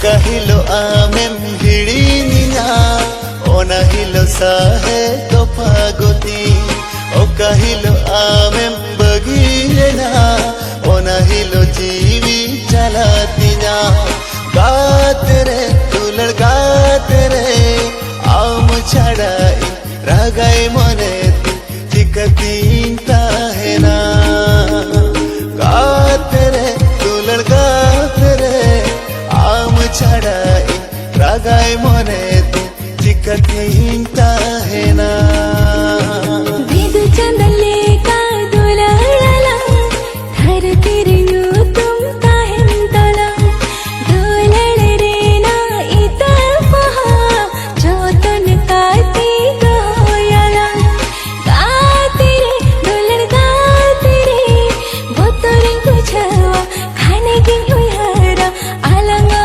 Kahilo amem hirinina ona hilo sahe to pagoti o kahilo amem bagirena ona hilo jivi chalatina gatere tulad gatere am chadai ragai mone chikatinta hai na gatere tulad gatere आम छड़ाई रागाई मोने तू चिकटिंता है ना वेद चंदले का दुलाला हर तेरे you तुम काहे तला दुलड़ रे ना इता पहा जो तन काती गोयाला गाते रे दुलड़ गाते रे वो तोरे कुछवा खाने की हुई हरा आलंगा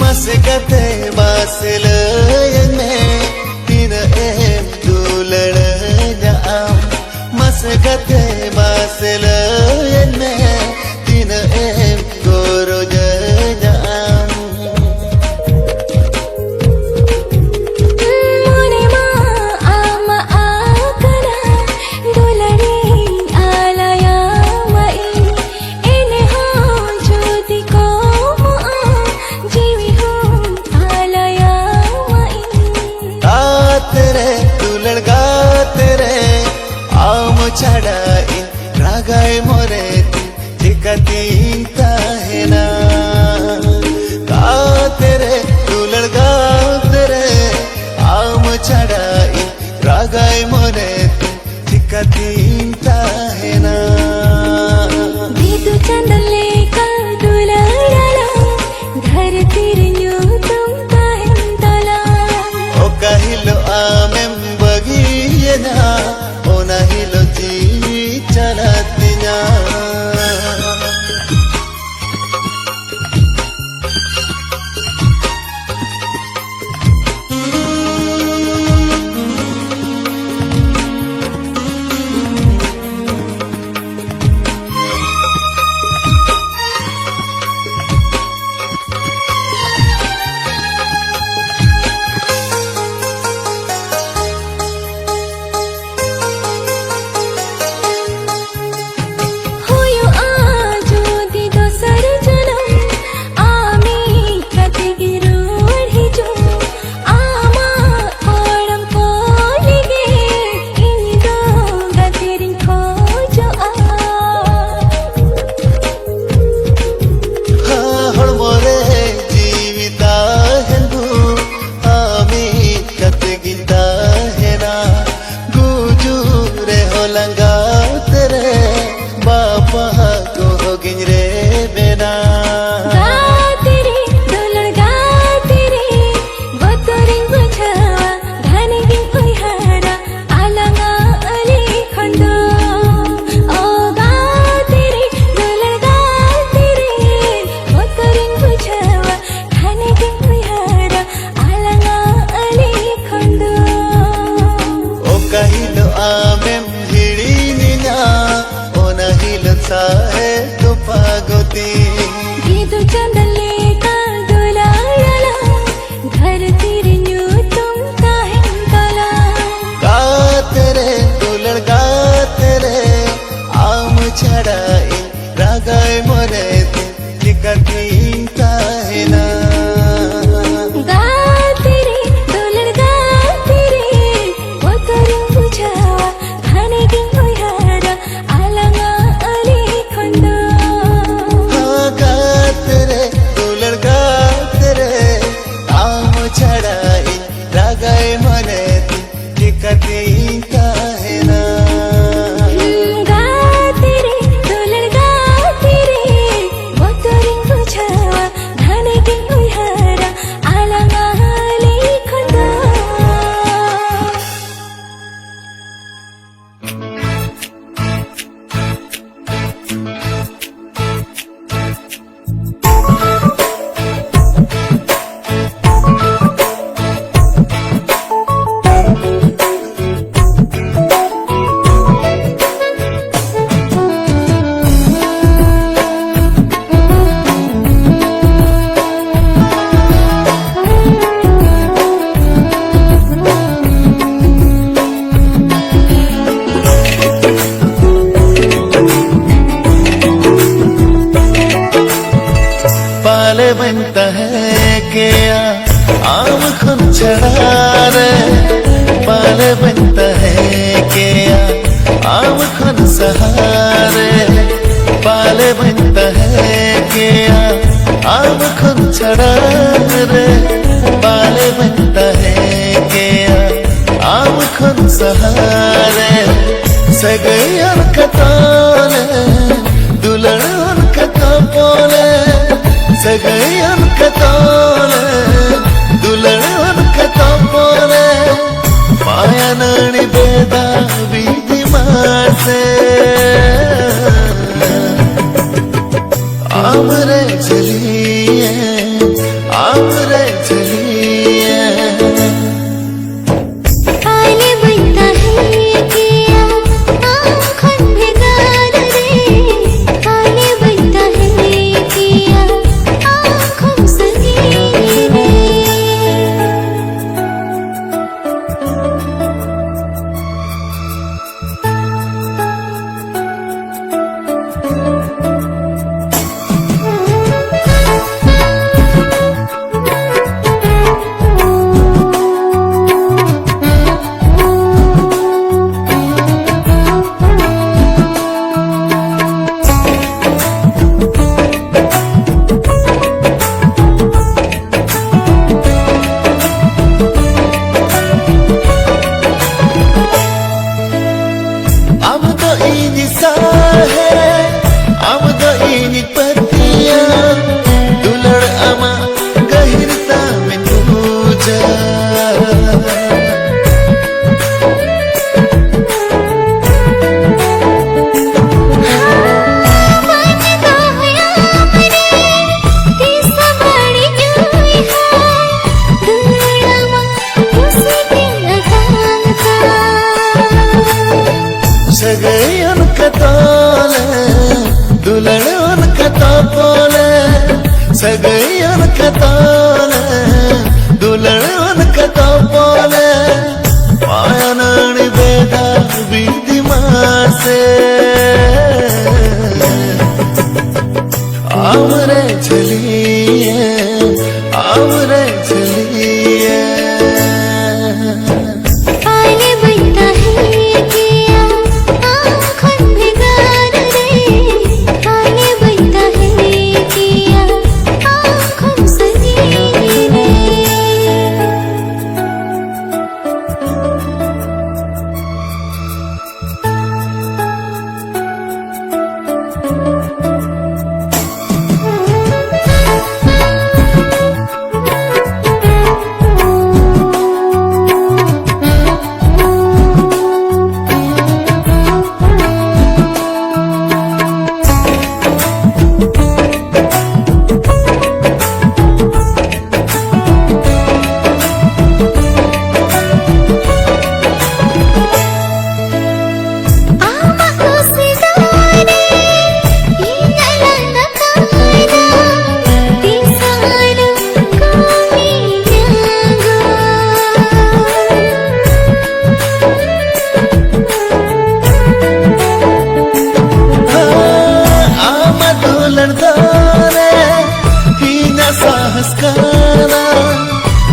masgate masle yenne tin em dulad jaam masgate masle yenne tin em goro jaam mone ma ama akana dulare alaya mai ene ho jodi ko तेरे दुलड़ गाते रे आम छड़ाई रागाई मोरे खुन चढ़ा रे पाल बनता है क्या आम खुन सहारे पाल बनता है क्या आम खुन चढ़ा रे पाल बनता है क्या आम खुन सहारे सगैयन कताले दुल्हन कता बोले सगैयन कताले दुल्हन कता बोले माया नानी बेदा बीदी मासे आमरे चलिए आमरे चलिए पाले बनता है क्या आँखों में गार रे पाले बनता है क्या आँखों सगी रे सगैयन कताले दुल्हन कता बोले सगैयन कताले दुल्हन कता बोले माया नानी बेदा बीदी मासे आमरे चलिए आमरे चलिए पाले बनता है क्या आँखों में गार रे पाले बनता है क्या आँखों सगी रे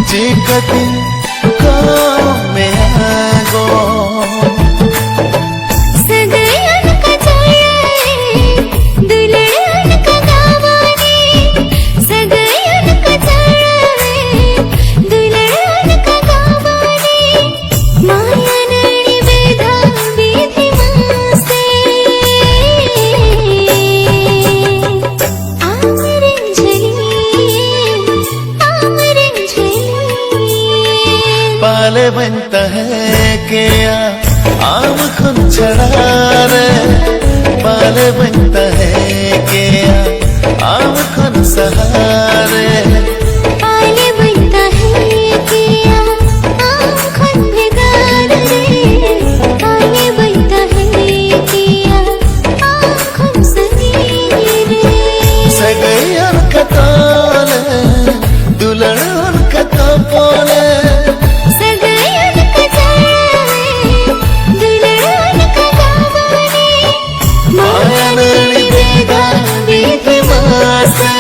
Jikatin ko me ago सगैयन का चढ़ाए दुल्हन का गावाने सगैयन का चढ़ाए दुल्हन का गावाने माया नानी बेदा बीदी मासे आमरे झलिए पाले बनता है क्या आम खुन चढ़ा रे पाले बनता है क्या आम खुन सहारे पाले बनता है क्या आँखों में गार रे पाले बनता है क्या आँखों सगी रे सगैयन कताले दुल्हन कता बोले सगैयन का चढ़ाए दुल्हन का गावाने माया नानी बेदा बीदी मासे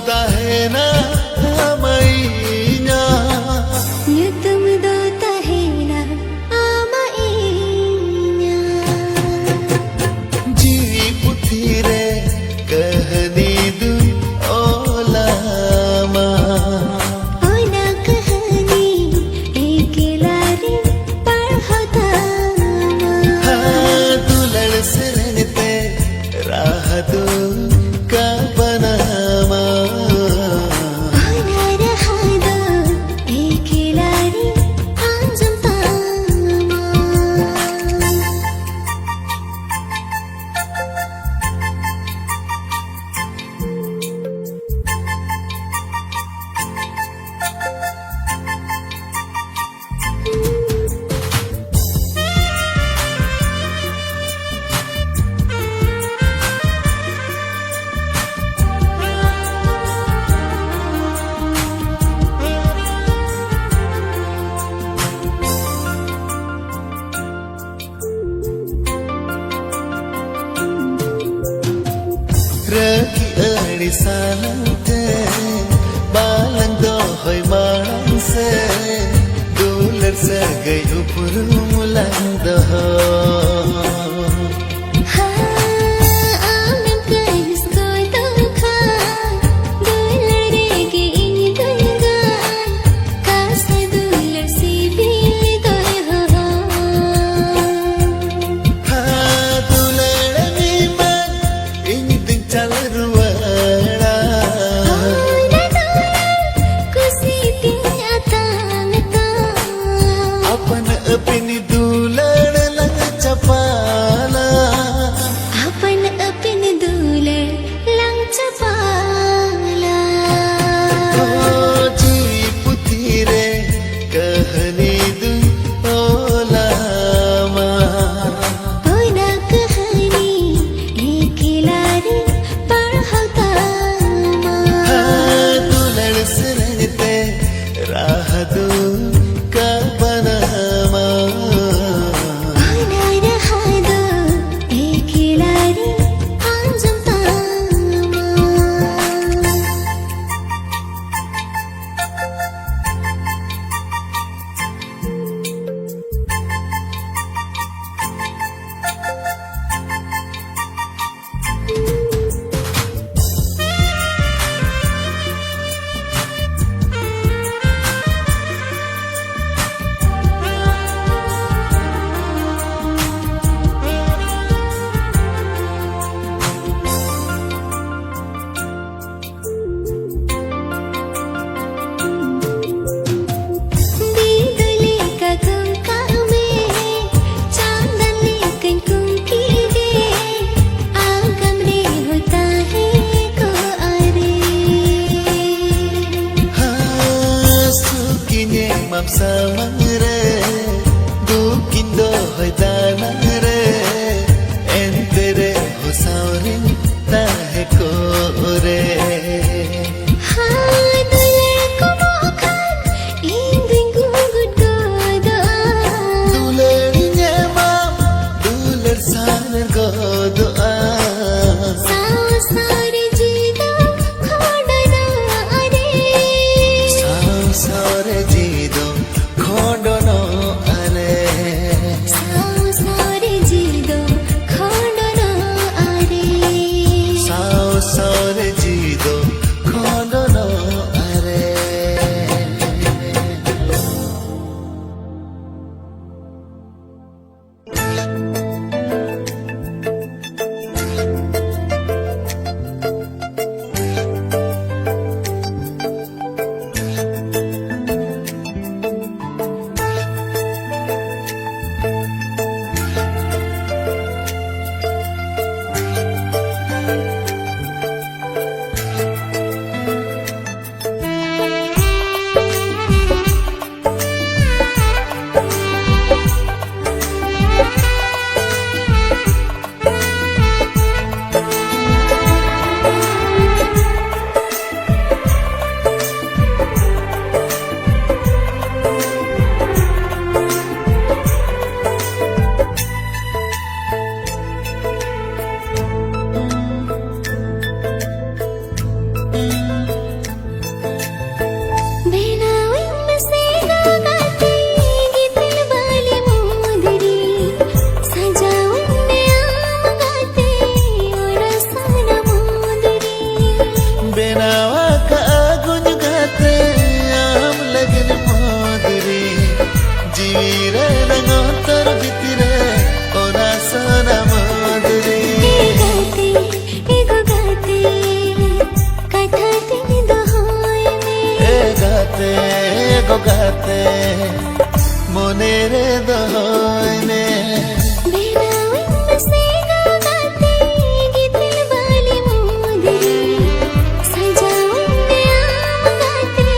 tahena amainya nyutum do tahena amainya jiwi puthire kahani du olama ona kahani ekilari parhatama dulal serenite rahatu ka banama ona rahado ekilari anjum tama Raki adi salante balang dohoy marang se dular sagai upuru mulang doho ha amin kais koi dokha dulare ge ini dulgan kasa dular si bili doi ho ha dular ni man ini ting chal ruwara ona dular kusi ti atang ta apan apini dular lang chapala अपन अपन दुलर लंग चपाला o jiwi puthire kahani du olama ओना कहानी एकलारी पढ़तामा दुलड़ सेरते राहदू का बनामा ओना रहदो एकलारी अंजुम तामा दीदले का कुंका में चांदन लेकन कुंकी दे आगम रे होता है को अरे sukinya mamsa mangre dukindo hoy danare entere ho saurin tahe kore हाँ दुलर को मोखन इंदिं गुगुड गोदा dularinya mam dular sanar godoa Sao सारे जीदा खोड़ा ना अरे sao sao re jido khod gate go gate monere doine Benawin masega gate gitil bali modiri sajaunne aam gate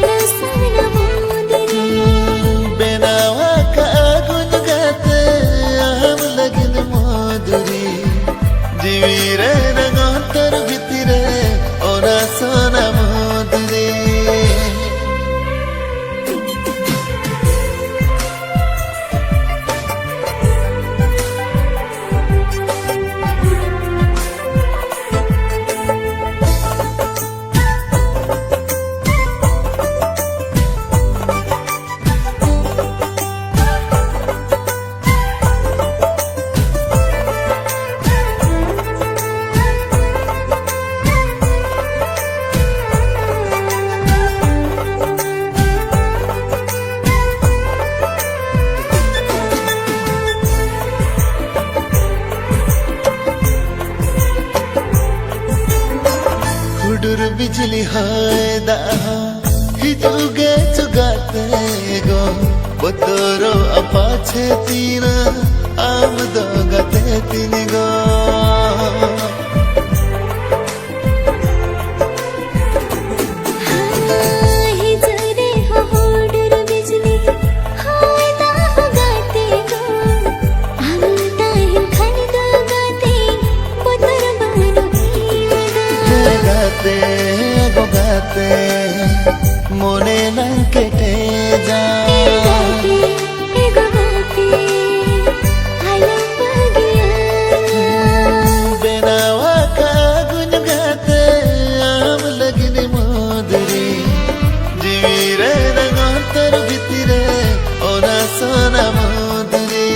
rasana modiri benawa ka agun gate aam lagin moduri jivire nagantar bhitire ora sona moduri हुडुर बिजली है दाहा हिजुगे चुगाते गो बतरो अपाछे तीना आम दो गाते तीन गो हिजरे हो हुडुर बिजली होय दाह गाते गो हम ताहिन खन दो गाते पुतर बनो गाते गो गाते मोने लंकेटे जा बेनावा का गुन गाते आम लगने मोदरी जीवीरे नगांतर भितिरे ओना सोना मोदरी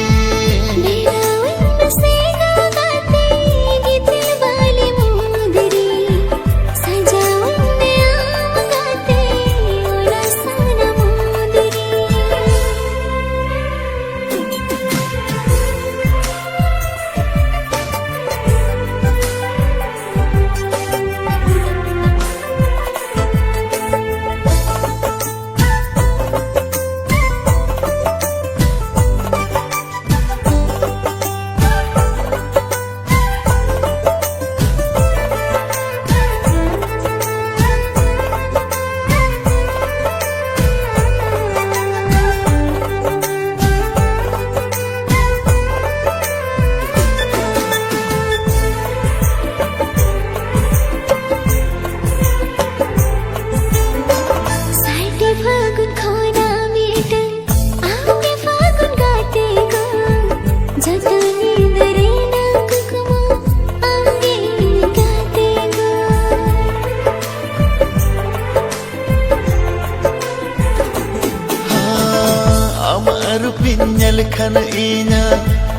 Pinyal khan inya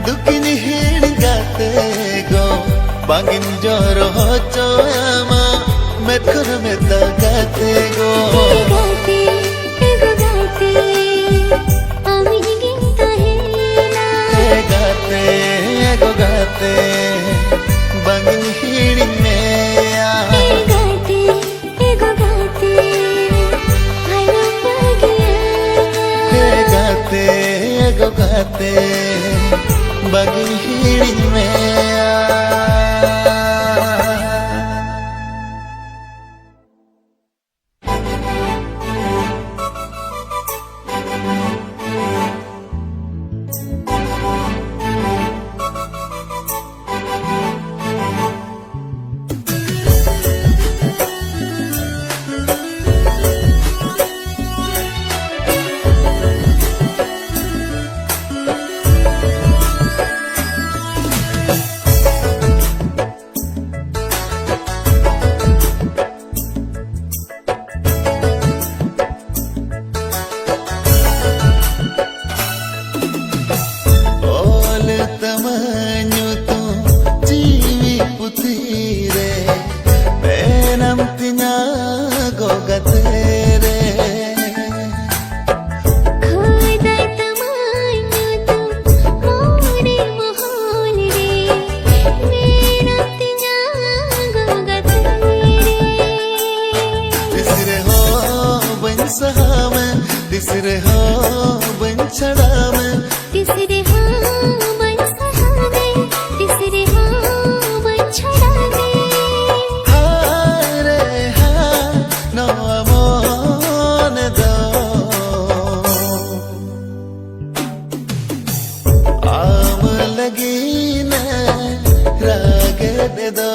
dukin hin gate go bangin joro ho choyama mekhur meta gate go gate ego gate ami ginta hela gate ego gate bangin hin me gate ego gate halo pagiya gate ego gate bangin hin me सहा में तिसरे हाँ बन छड़ा में तिसरे हाँ बन सहा में तिसरे हाँ बन छड़ा में हाँ रे हाँ नो अमोन दो आम लगी न राग दे दो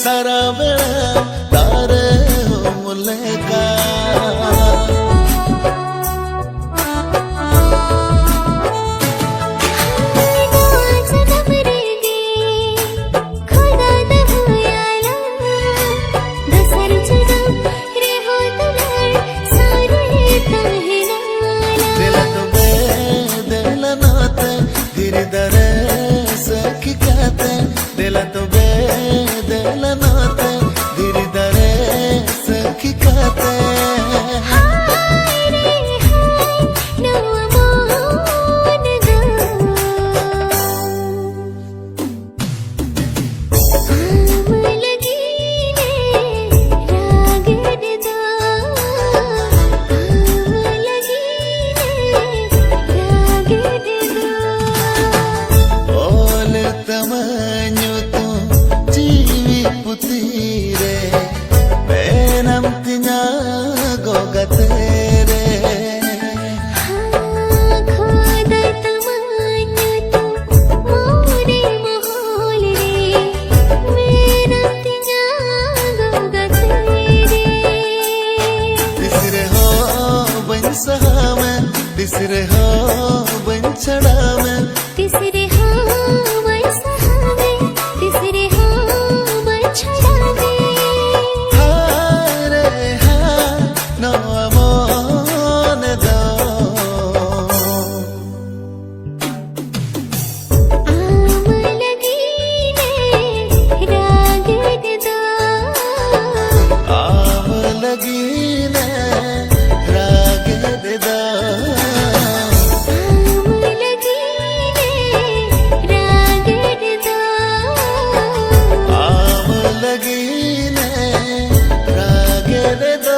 सारा बेड़ा तारे हो मुलेका धीरे दरे सखी कहते दिला तो बे दिल नाते धीरे दरे सखी कहते मेरा तिया गोगा तेरे तीसरे हाँ बन छड़ा में तीसरे हाँ मन सहारे तीसरे हाँ मन छड़ावे हाँ रे हाँ नो अमोन दो आम लगी ने राग दो आम लगी ने राग दे दो आम लगी ने राग दो आम लगी ने राग दे दो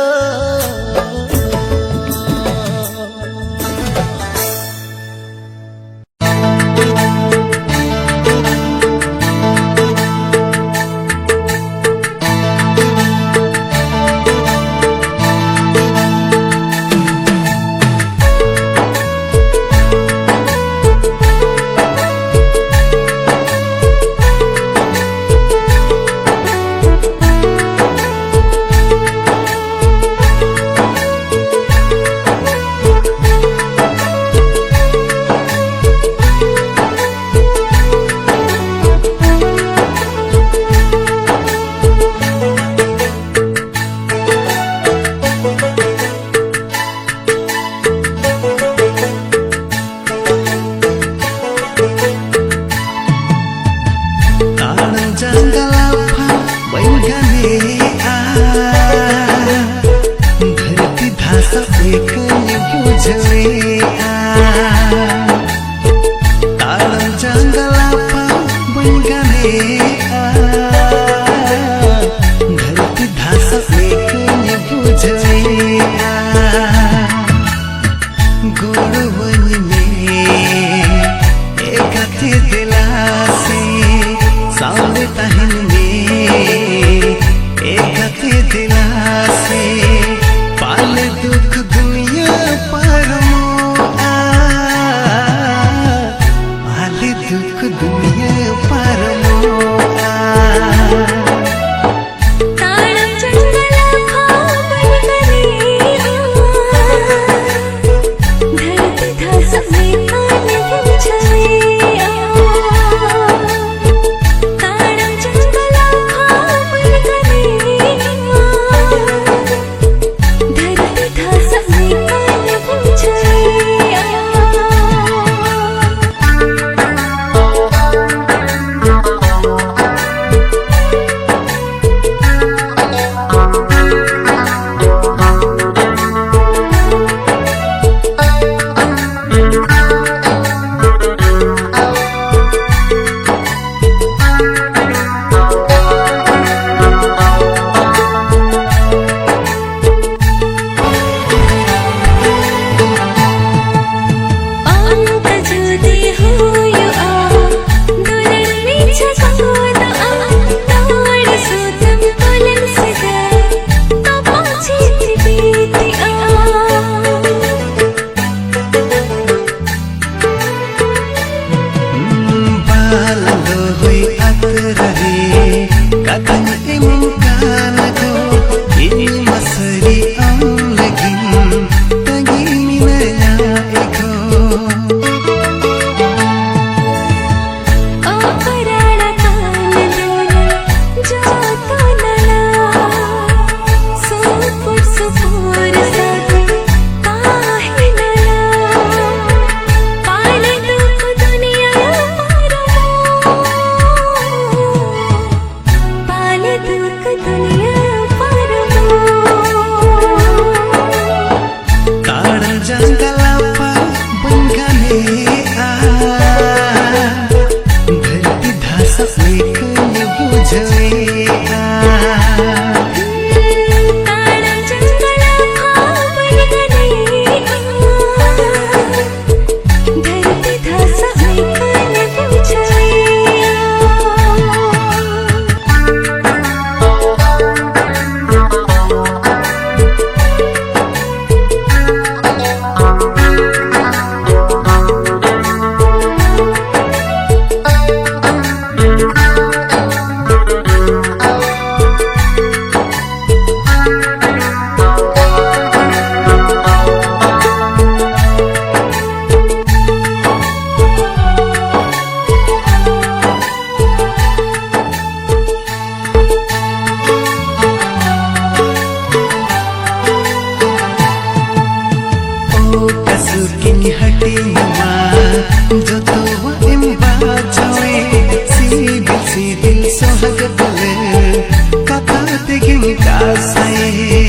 चिमटा से